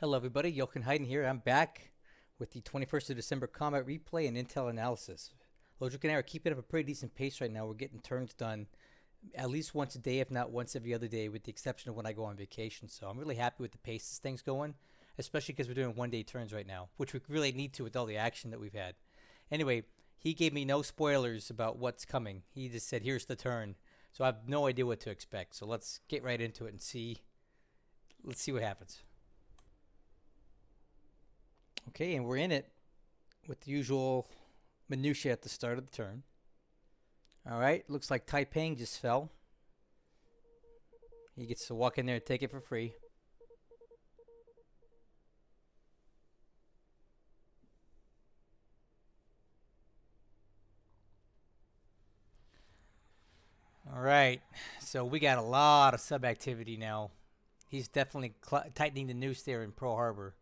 Hello everybody, Jochen Heiden here. I'm back with the 21st of December combat replay and intel analysis. Lodrik and I are keeping up a pretty decent pace right now. We're getting turns done at least once a day, if not once every other day, with the exception of when I go on vacation. So I'm really happy with the pace this thing's going, especially because we're doing one-day turns right now, which we really need to with all the action that we've had. Anyway, he gave me no spoilers about what's coming. He just said, here's the turn. So I have no idea what to expect. So let's get right into it and see. Let's see what happens. Okay, and we're in it with the usual minutia at the start of the turn. All right, looks like Taiping just fell. He gets to walk in there and take it for free. All right, so we got a lot of sub activity now. He's definitely tightening the noose there in Pearl Harbor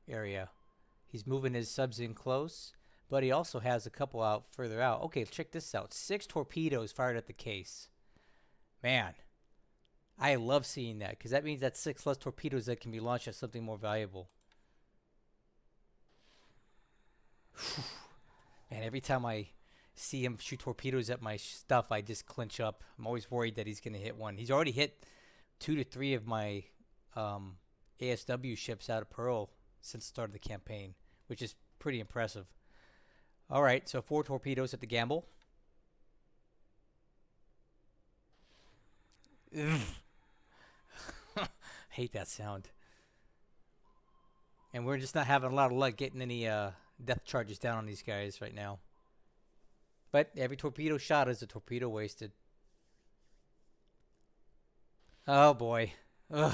area. He's moving his subs in close, but he also has a couple out further out. Okay, check this out. 6 torpedoes fired at the case. Man, I love seeing that because that means that's 6 less torpedoes that can be launched at something more valuable. Man, every time I see him shoot torpedoes at my stuff, I just clinch up. I'm always worried that he's going to hit one. He's already hit 2 to 3 of my ASW ships out of Pearl since the start of the campaign, which is pretty impressive. All right, so 4 torpedoes at the gamble. Hate that sound. And we're just not having a lot of luck getting any depth charges down on these guys right now. But every torpedo shot is a torpedo wasted. Oh boy. Ugh.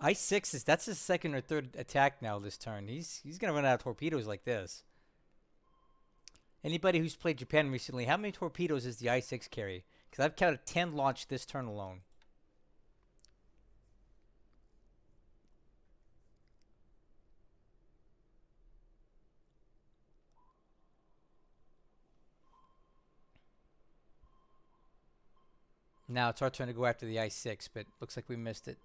I6 that's his second or third attack now this turn. He's gonna run out of torpedoes like this. Anybody who's played Japan recently, how many torpedoes does the I6 carry? Because I've counted 10 launched this turn alone. Now it's our turn to go after the I6, but looks like we missed it.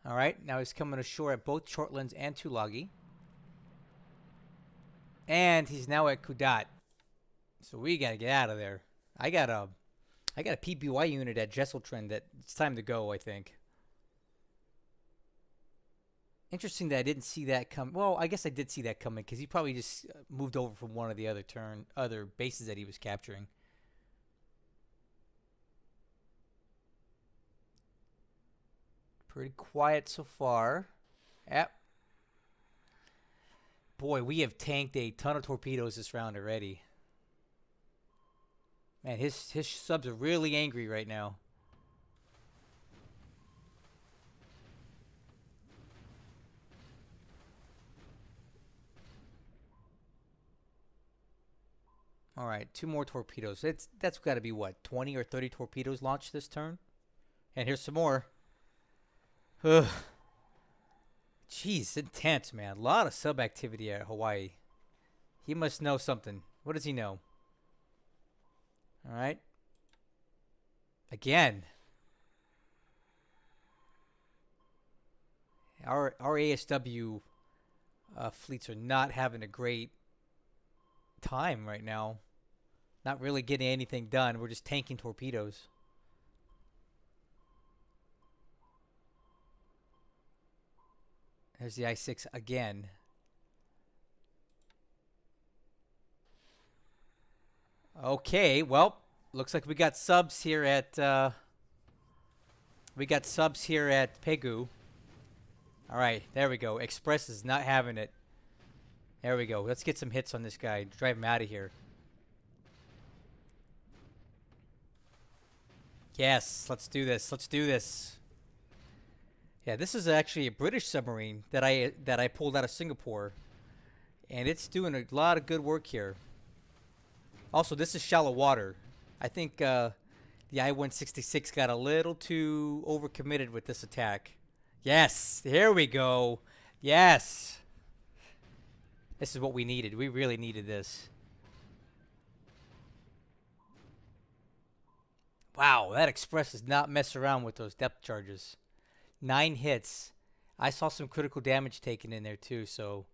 All right, now he's coming ashore at both Shortlands and Tulagi. And he's now at Kudat. So we got to get out of there. I got a PBY unit at Jesseltrend that it's time to go, I think. Interesting that I didn't see that come. Well, I guess I did see that coming because he probably just moved over from one of the other bases that he was capturing. Pretty quiet so far. Yep. Boy, we have tanked a ton of torpedoes this round already. Man, his subs are really angry right now. All right, 2 more torpedoes. That's got to be what, 20 or 30 torpedoes launched this turn? And here's some more. Ugh. Jeez, intense, man. A lot of sub activity at Hawaii. He must know something. What does he know? All right. Again. Our ASW fleets are not having a great time right now. Not really getting anything done. We're just tanking torpedoes. There's the I6 again. Okay, well, looks like we got subs here at Pegu. All right, there we go. Express is not having it. There we go. Let's get some hits on this guy. Drive him out of here. Yes, let's do this. Let's do this. Yeah, this is actually a British submarine that I pulled out of Singapore, and it's doing a lot of good work here. Also, this is shallow water. I think the I-166 got a little too overcommitted with this attack. Yes, here we go. Yes. This is what we needed. We really needed this. Wow, that Express does not mess around with those depth charges. 9 hits. I saw some critical damage taken in there too, so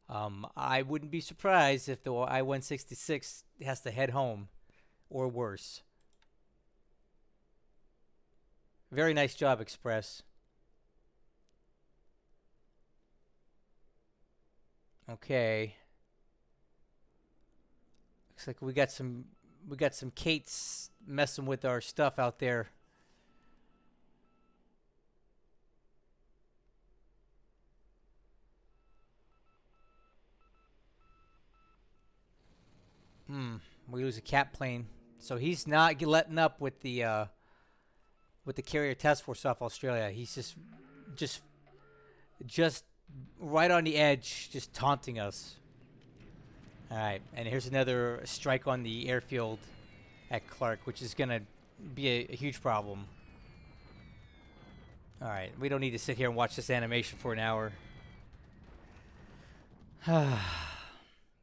I wouldn't be surprised if the I-166 has to head home or worse. Very nice job, Express. Okay. Looks like we got some Kates messing with our stuff out there. We lose a cat plane. So he's not letting up with the carrier task force off Australia. He's just just right on the edge, just taunting us. All right, and here's another strike on the airfield at Clark, which is gonna be a huge problem. All right, we don't need to sit here and watch this animation for an hour.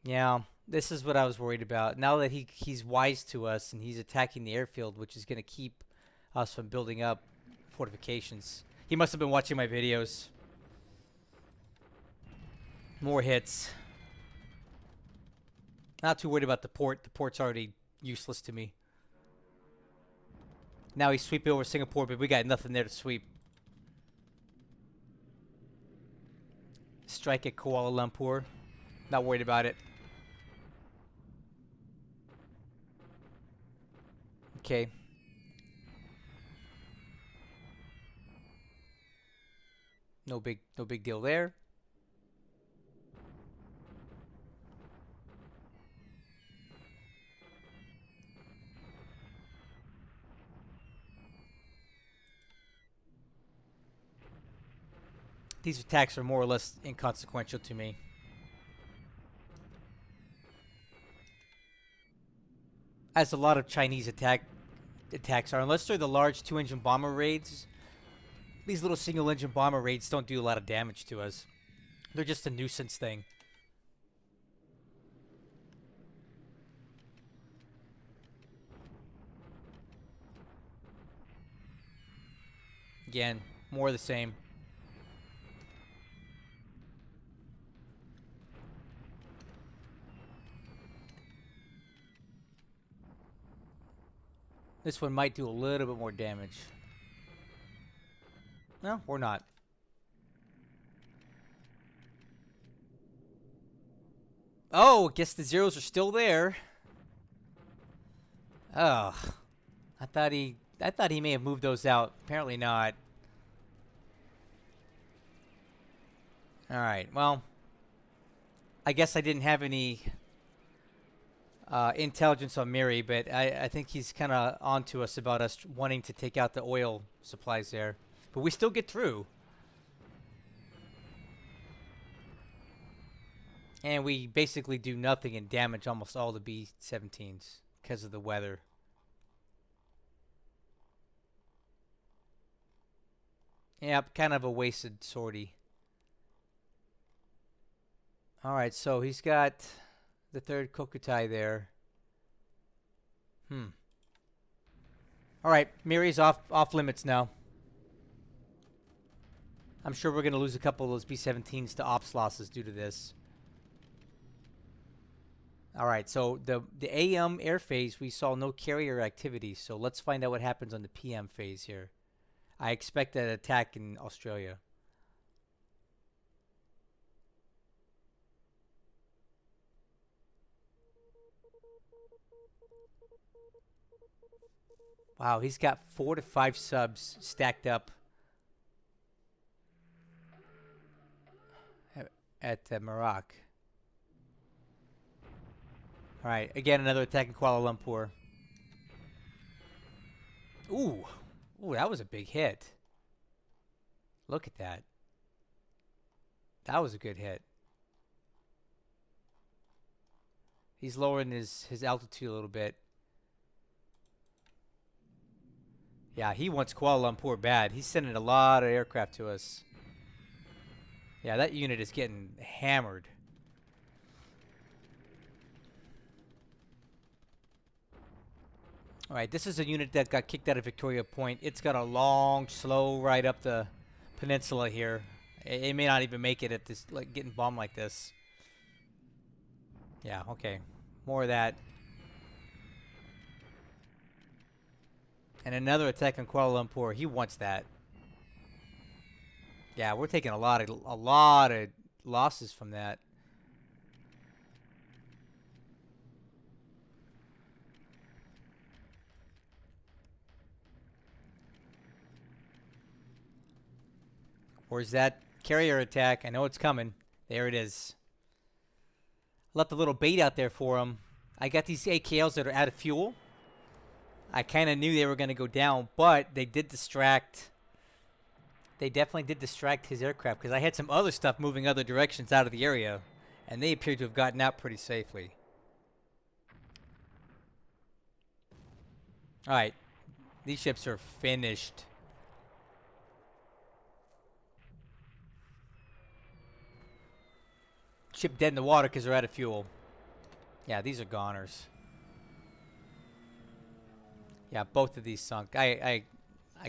Yeah, this is what I was worried about. Now that he's wise to us and he's attacking the airfield, which is gonna keep us from building up fortifications. He must have been watching my videos. More hits. Not too worried about the port. The port's already useless to me. Now he's sweeping over Singapore, but we got nothing there to sweep. Strike at Kuala Lumpur. Not worried about it. Okay. No big deal there. These attacks are more or less inconsequential to me. As a lot of Chinese attacks are, unless they're the large 2-engine bomber raids, these little single-engine bomber raids don't do a lot of damage to us. They're just a nuisance thing. Again, more of the same. This one might do a little bit more damage. No, or not. Oh, guess the zeros are still there. Ugh. I thought he may have moved those out. Apparently not. Alright, well. I guess I didn't have any intelligence on Miri, but I think he's kind of onto us about us wanting to take out the oil supplies there. But we still get through. And we basically do nothing and damage almost all the B-17s because of the weather. Yep, kind of a wasted sortie. Alright, so he's got the third Kokutai there. Alright, Miri's off limits now. I'm sure we're going to lose a couple of those B-17s to ops losses due to this. Alright, so the AM air phase, we saw no carrier activity, so let's find out what happens on the PM phase here. I expect an attack in Australia. Wow, he's got 4 to 5 subs stacked up at Merak. All right, again, another attack in Kuala Lumpur. Ooh, that was a big hit. Look at that. That was a good hit. He's lowering his altitude a little bit. Yeah, he wants Kuala Lumpur bad. He's sending a lot of aircraft to us. Yeah, that unit is getting hammered. All right, this is a unit that got kicked out of Victoria Point. It's got a long, slow ride up the peninsula here. It may not even make it at this, like getting bombed like this. Yeah, okay. More of that. And another attack on Kuala Lumpur. He wants that. Yeah, we're taking a lot of losses from that. Where's that carrier attack? I know it's coming. There it is. Left a little bait out there for him. I got these AKLs that are out of fuel. I kind of knew they were going to go down, but they did distract. They definitely did distract his aircraft because I had some other stuff moving other directions out of the area, and they appeared to have gotten out pretty safely. All right. These ships are finished. Ship dead in the water because they're out of fuel. Yeah, these are goners. Yeah, both of these sunk. I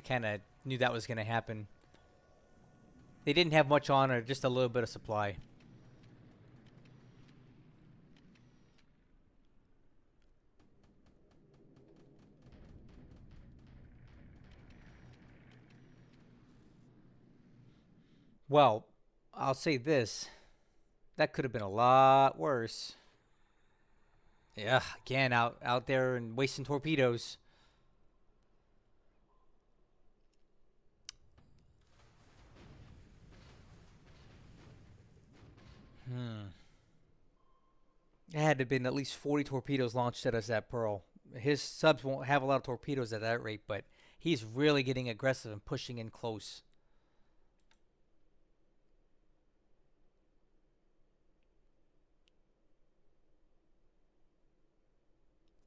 kind of knew that was going to happen. They didn't have much on or just a little bit of supply. Well, I'll say this. That could have been a lot worse. Yeah, again, out there and wasting torpedoes. It had to have been at least 40 torpedoes launched at us at Pearl. His subs won't have a lot of torpedoes at that rate, but he's really getting aggressive and pushing in close.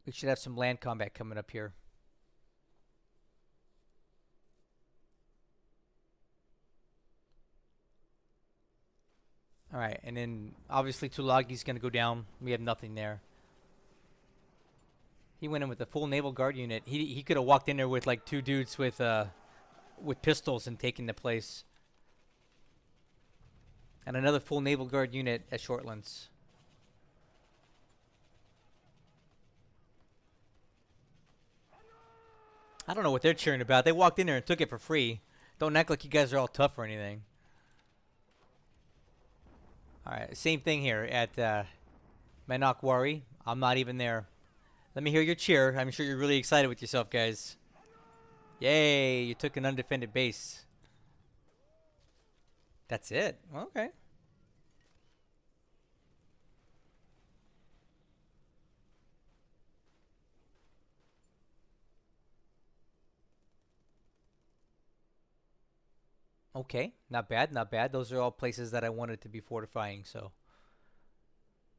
We should have some land combat coming up here. All right, and then obviously Tulagi's going to go down. We have nothing there. He went in with a full naval guard unit. He could have walked in there with like 2 dudes with pistols and taken the place. And another full naval guard unit at Shortlands. I don't know what they're cheering about. They walked in there and took it for free. Don't act like you guys are all tough or anything. All right, same thing here at Manokwari. I'm not even there. Let me hear your cheer. I'm sure you're really excited with yourself, guys. Yay, you took an undefended base. That's it? Okay. Okay, not bad, not bad. Those are all places that I wanted to be fortifying, so.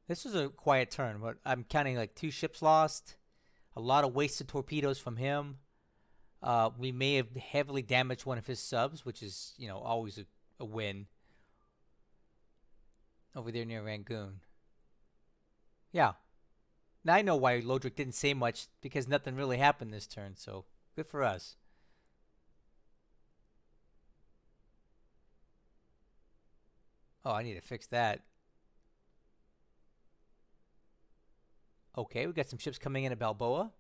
This was a quiet turn, but I'm counting like 2 ships lost, a lot of wasted torpedoes from him. We may have heavily damaged one of his subs, which is, you know, always a win. Over there near Rangoon. Yeah. Now I know why Lodrik didn't say much, because nothing really happened this turn, so good for us. Oh, I need to fix that. Okay, we got some ships coming in at Balboa.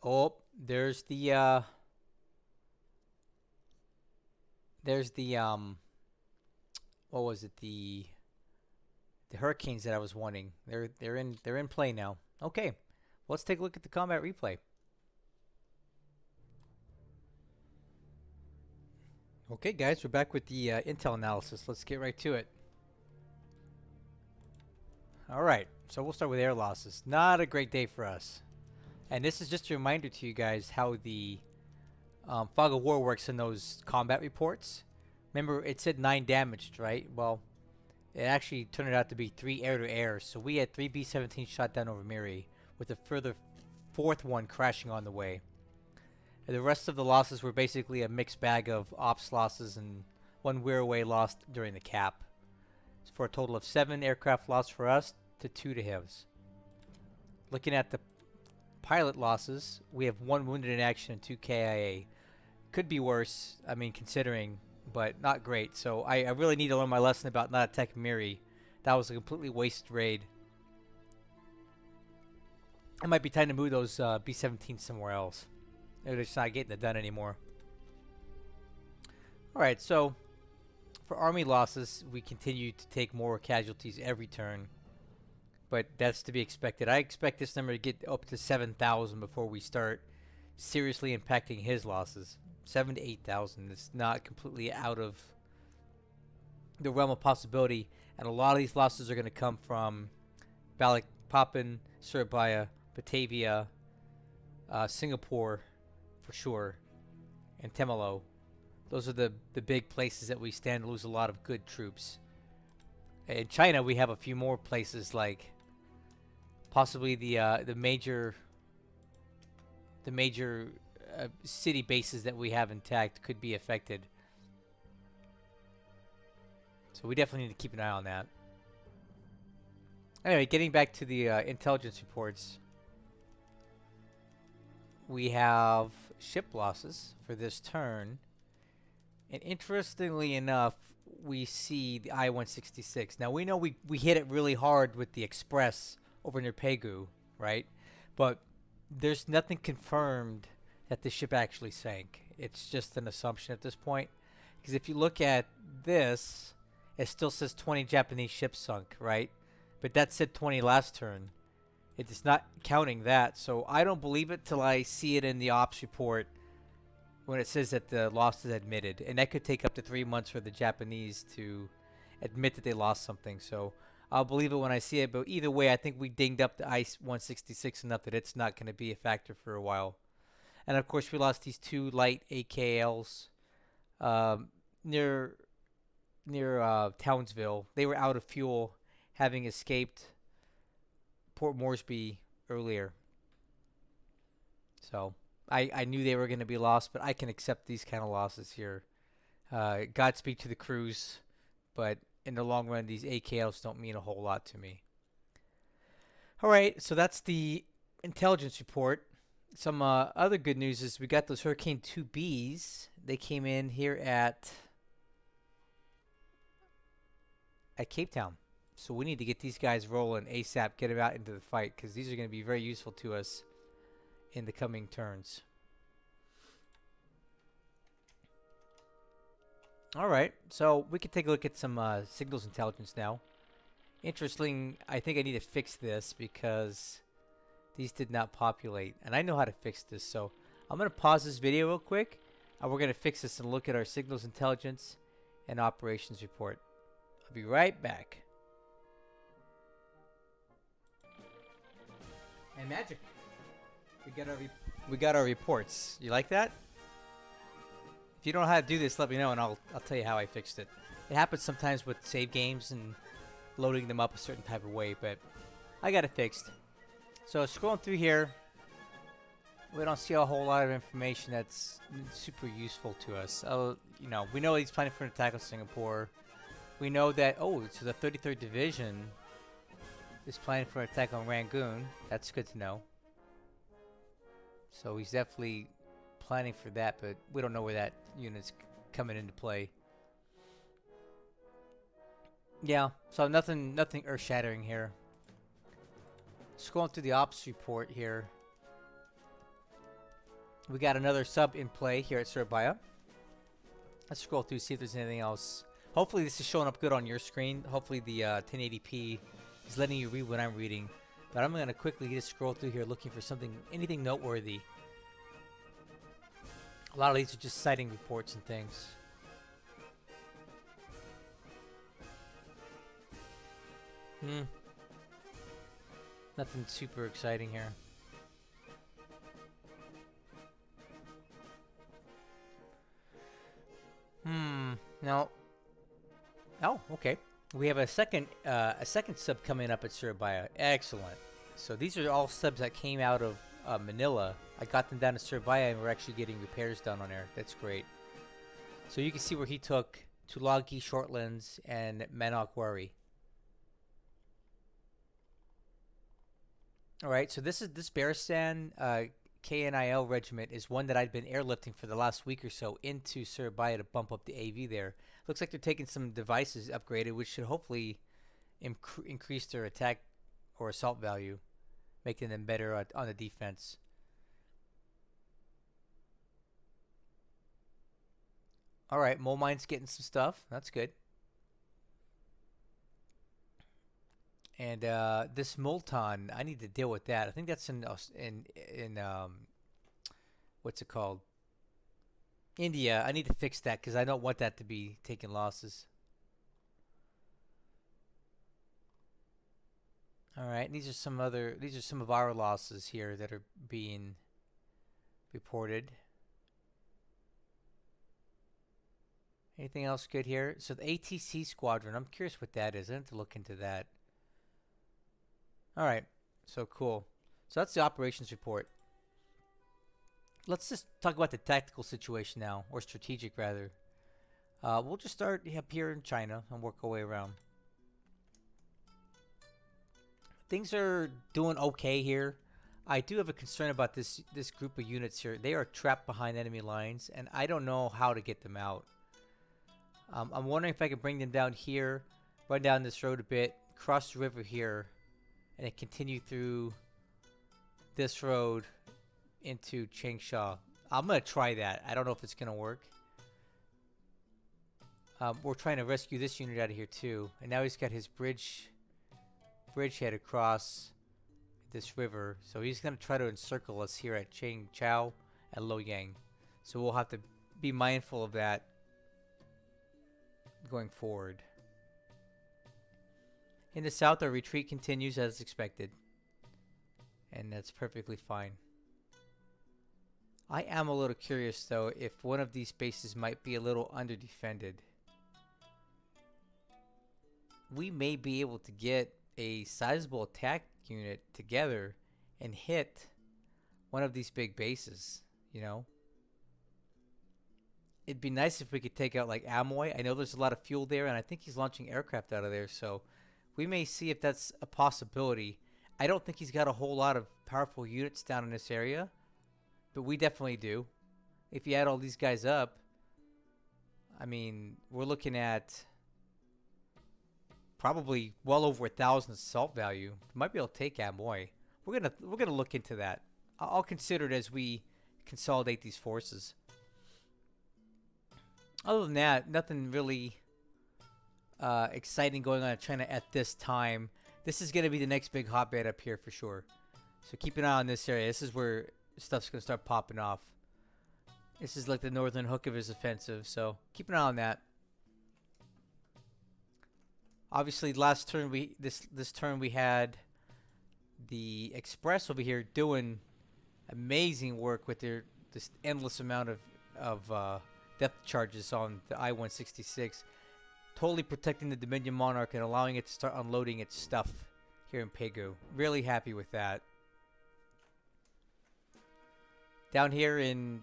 Oh, there's the what was it? The hurricanes that I was wanting. They're in play now. Okay. Let's take a look at the combat replay. Okay, guys, we're back with the intel analysis. Let's get right to it. All right, so we'll start with air losses. Not a great day for us. And this is just a reminder to you guys how the fog of war works in those combat reports. Remember, it said 9 damaged, right? Well, it actually turned out to be 3 air-to-air. So we had 3 B-17 shot down over Miri, with a further 4th one crashing on the way. And the rest of the losses were basically a mixed bag of ops losses and 1 wear away lost during the cap. For a total of 7 aircraft lost for us to 2 to his. Looking at the pilot losses, we have 1 wounded in action and 2 KIA. Could be worse, I mean, considering, but not great. So I really need to learn my lesson about not attacking Miri. That was a completely wasted raid. It might be time to move those B-17 somewhere else. They're just not getting it done anymore. Alright, so for army losses, we continue to take more casualties every turn. But that's to be expected. I expect this number to get up to 7,000 before we start seriously impacting his losses. 7 to 8,000. It's not completely out of the realm of possibility. And a lot of these losses are going to come from Balikpapan, Surabaya, Batavia, Singapore, for sure, and Temalo. Those are the big places that we stand to lose a lot of good troops. In China, we have a few more places, like possibly the major city bases that we have intact could be affected. So we definitely need to keep an eye on that. Anyway, getting back to the intelligence reports. We have ship losses for this turn. And interestingly enough, we see the I-166. Now, we know we hit it really hard with the Express over near Pegu, right? But there's nothing confirmed that the ship actually sank. It's just an assumption at this point. Because if you look at this, it still says 20 Japanese ships sunk, right? But that said 20 last turn. It is not counting that. So I don't believe it till I see it in the ops report when it says that the loss is admitted. And that could take up to 3 months for the Japanese to admit that they lost something. So I'll believe it when I see it. But either way, I think we dinged up the I-166 enough that it's not going to be a factor for a while. And of course, we lost these 2 light AKLs near Townsville. They were out of fuel, having escaped Port Moresby earlier. So I knew they were going to be lost, but I can accept these kind of losses here. Godspeed to the crews, but in the long run, these AKLs don't mean a whole lot to me. All right, so that's the intelligence report. Some other good news is we got those Hurricane 2Bs. They came in here at Cape Town. So we need to get these guys rolling ASAP, get them out into the fight, because these are going to be very useful to us in the coming turns. All right, so we can take a look at some signals intelligence now. Interesting, I think I need to fix this because these did not populate, and I know how to fix this. So I'm going to pause this video real quick, and we're going to fix this and look at our signals intelligence and operations report. I'll be right back. And magic. We got our reports. You like that? If you don't know how to do this, let me know and I'll tell you how I fixed it. It happens sometimes with save games and loading them up a certain type of way, but I got it fixed. So scrolling through here, we don't see a whole lot of information that's super useful to us. You know, we know he's planning for an attack on Singapore. We know that, so the 33rd Division is planning for an attack on Rangoon. That's good to know. So he's definitely planning for that, but we don't know where that unit's coming into play. Yeah, so nothing earth-shattering here. Scrolling through the ops report here. We got another sub in play here at Surabaya. Let's scroll through, see if there's anything else. Hopefully this is showing up good on your screen. Hopefully the 1080p is letting you read what I'm reading. But I'm going to quickly just scroll through here looking for anything noteworthy. A lot of these are just citing reports and things. Nothing super exciting here. No. Oh, okay. We have a second sub coming up at Surabaya. Excellent. So these are all subs that came out of Manila. I got them down to Surabaya and we're actually getting repairs done on there. That's great. So you can see where he took Tulagi, Shortlands, and Manokwari. All right, so this Bearstan KNIL regiment is one that I'd been airlifting for the last week or so into Surabaya to bump up the AV there. Looks like they're taking some devices upgraded, which should hopefully increase their attack or assault value, making them better on the defense. All right, Mole Mine's getting some stuff. That's good. And this Molton, I need to deal with that. I think that's in what's it called? India. I need to fix that because I don't want that to be taking losses. All right, these are some other. These are some of our losses here that are being reported. Anything else good here? So the ATC squadron. I'm curious what that is. I have to look into that. All right, so cool. So that's the operations report. Let's just talk about the tactical situation now, or strategic rather. We'll just start up here in China and work our way around. Things are doing okay here. I do have a concern about this group of units here. They are trapped behind enemy lines, and I don't know how to get them out. I'm wondering if I can bring them down here, run down this road a bit, cross the river here, and then continue through this road into Changsha. I'm going to try that. I don't know if it's going to work. We're trying to rescue this unit out of here too. And now he's got his bridgehead across this river. So he's going to try to encircle us here at Changchao and Loyang. So we'll have to be mindful of that going forward. In the south, our retreat continues as expected. And that's perfectly fine. I am a little curious, though, if one of these bases might be a little under-defended. We may be able to get a sizable attack unit together and hit one of these big bases, you know? It'd be nice if we could take out, like, Amoy. I know there's a lot of fuel there, and I think he's launching aircraft out of there, so we may see if that's a possibility. I don't think he's got a whole lot of powerful units down in this area, but we definitely do. If you add all these guys up, I mean, we're looking at probably well over 1,000 assault value. Might be able to take Amoy. We're gonna look into that. I'll consider it as we consolidate these forces. Other than that, nothing really exciting going on in China at this time. This is going to be the next big hotbed up here for sure. So keep an eye on this area. This is where stuff's going to start popping off. This is like the northern hook of his offensive. So keep an eye on that. Obviously, last turn this turn we had the Express over here doing amazing work with their this endless amount of depth charges on the I-166. Totally protecting the Dominion Monarch and allowing it to start unloading its stuff here in Pegu. Really happy with that. Down here in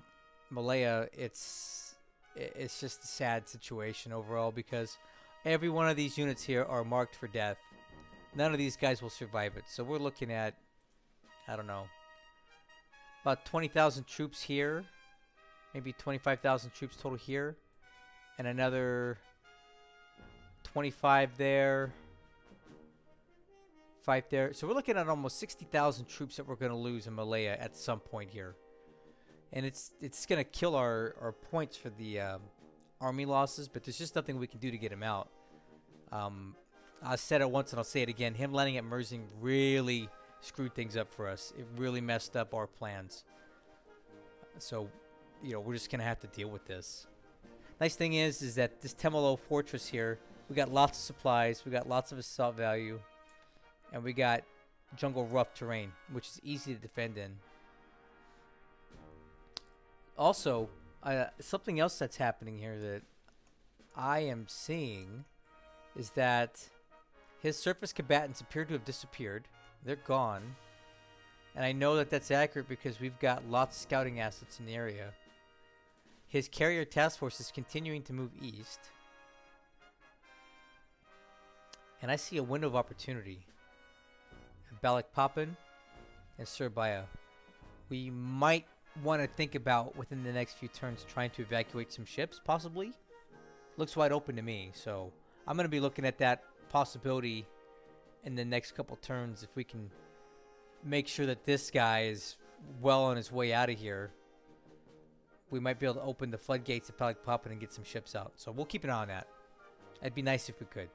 Malaya, it's just a sad situation overall because every one of these units here are marked for death. None of these guys will survive it. So we're looking at, I don't know, about 20,000 troops here. Maybe 25,000 troops total here. And another 25 there, 5 there. So we're looking at almost 60,000 troops that we're going to lose in Malaya at some point here. And it's going to kill our points for the army losses, but there's just nothing we can do to get him out. I said it once and I'll say it again. Him landing at Merzing really screwed things up for us. It really messed up our plans. So, you know, we're just going to have to deal with this. Nice thing is that this Temelo fortress here, we got lots of supplies, we got lots of assault value, and we got jungle rough terrain, which is easy to defend in. Also, something else that's happening here that I am seeing is that his surface combatants appear to have disappeared. They're gone. And I know that that's accurate because we've got lots of scouting assets in the area. His carrier task force is continuing to move east. And I see a window of opportunity. Balak Papin, and Surabaya. We might want to think about within the next few turns trying to evacuate some ships, possibly. Looks wide open to me, so I'm going to be looking at that possibility in the next couple turns if we can make sure that this guy is well on his way out of here. We might be able to open the floodgates to Pelic Poppin and get some ships out. So we'll keep an eye on that. It'd be nice if we could.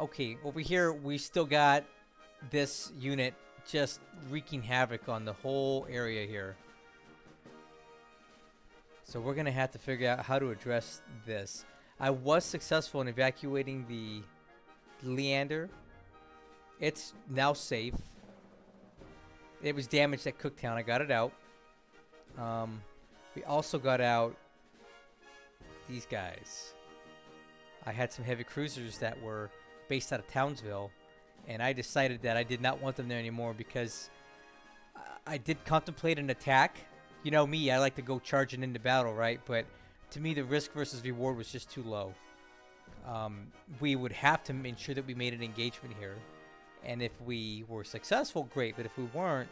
Okay, over here we still got this unit just wreaking havoc on the whole area here. So we're going to have to figure out how to address this. I was successful in evacuating the Leander. It's now safe. It was damaged at Cooktown. I got it out. We also got out these guys. I had some heavy cruisers that were based out of Townsville, and I decided that I did not want them there anymore because I did contemplate an attack. You know me, I like to go charging into battle, right? But to me, the risk versus reward was just too low. We would have to ensure that we made an engagement here. And if we were successful, great. But if we weren't,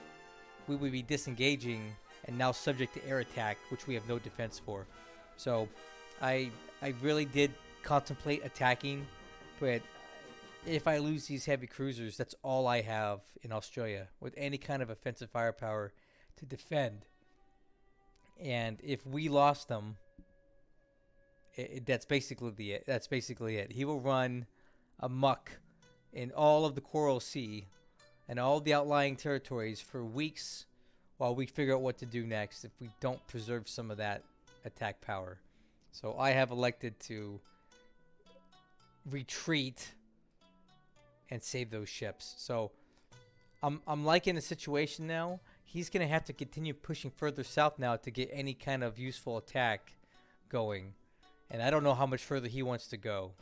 we would be disengaging and now subject to air attack, which we have no defense for. So I really did contemplate attacking. But if I lose these heavy cruisers, that's all I have in Australia with any kind of offensive firepower to defend. And if we lost them, that's basically it. That's basically it. He will run amok in all of the Coral Sea and all the outlying territories for weeks while we figure out what to do next if we don't preserve some of that attack power. So I have elected to retreat and save those ships. So I'm liking the situation now. He's going to have to continue pushing further south now to get any kind of useful attack going. And I don't know how much further he wants to go,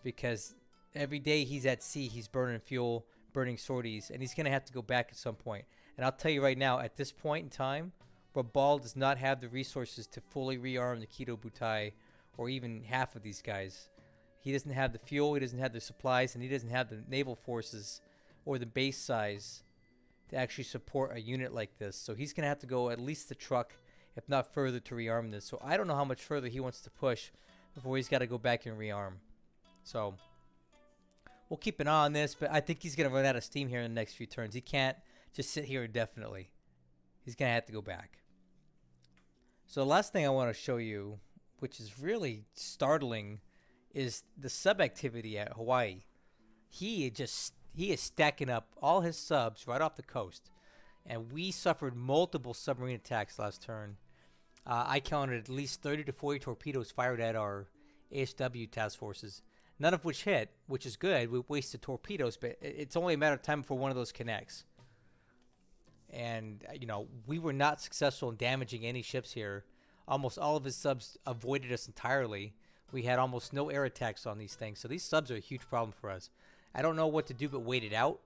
because every day he's at sea, he's burning fuel, burning sorties, and he's going to have to go back at some point. And I'll tell you right now, at this point in time, Rabal does not have the resources to fully rearm the Kido Butai or even half of these guys. He doesn't have the fuel, he doesn't have the supplies, and he doesn't have the naval forces or the base size to actually support a unit like this. So he's going to have to go at least the truck, if not further, to rearm this. So I don't know how much further he wants to push before he's got to go back and rearm. So we'll keep an eye on this, but I think he's going to run out of steam here in the next few turns. He can't just sit here indefinitely. He's going to have to go back. So the last thing I want to show you, which is really startling, is the sub activity at Hawaii. He is stacking up all his subs right off the coast. And we suffered multiple submarine attacks last turn. I counted at least 30 to 40 torpedoes fired at our ASW task forces, none of which hit, which is good. We wasted torpedoes, but it's only a matter of time before one of those connects. And, you know, we were not successful in damaging any ships here. Almost all of his subs avoided us entirely. We had almost no air attacks on these things. So these subs are a huge problem for us. I don't know what to do but wait it out.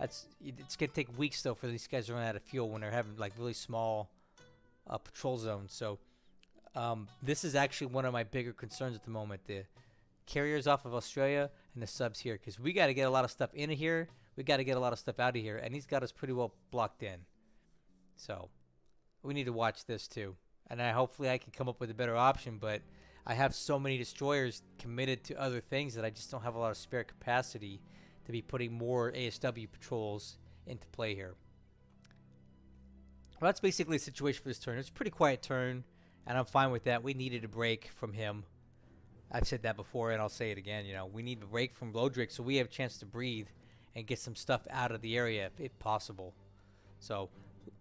It's going to take weeks, though, for these guys to run out of fuel when they're having, like, really small patrol zones. So this is actually one of my bigger concerns at the moment. The carriers off of Australia and the subs here. Because we got to get a lot of stuff in here. We got to get a lot of stuff out of here. And he's got us pretty well blocked in. So we need to watch this, too. And hopefully I can come up with a better option. But I have so many destroyers committed to other things that I just don't have a lot of spare capacity to be putting more ASW patrols into play here. Well, that's basically the situation for this turn. It's a pretty quiet turn, and I'm fine with that. We needed a break from him. I've said that before, and I'll say it again. You know, we need a break from Lodrik so we have a chance to breathe and get some stuff out of the area if possible. So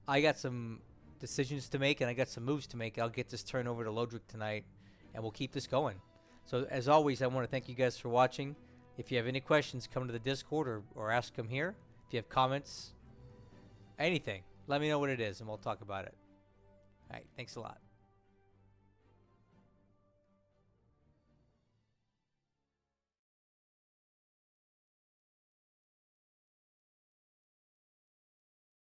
I got some decisions to make, and I got some moves to make. I'll get this turn over to Lodrik tonight, and we'll keep this going. So as always, I want to thank you guys for watching. If you have any questions, come to the Discord or ask them here. If you have comments, anything, let me know what it is, and we'll talk about it. All right, thanks a lot.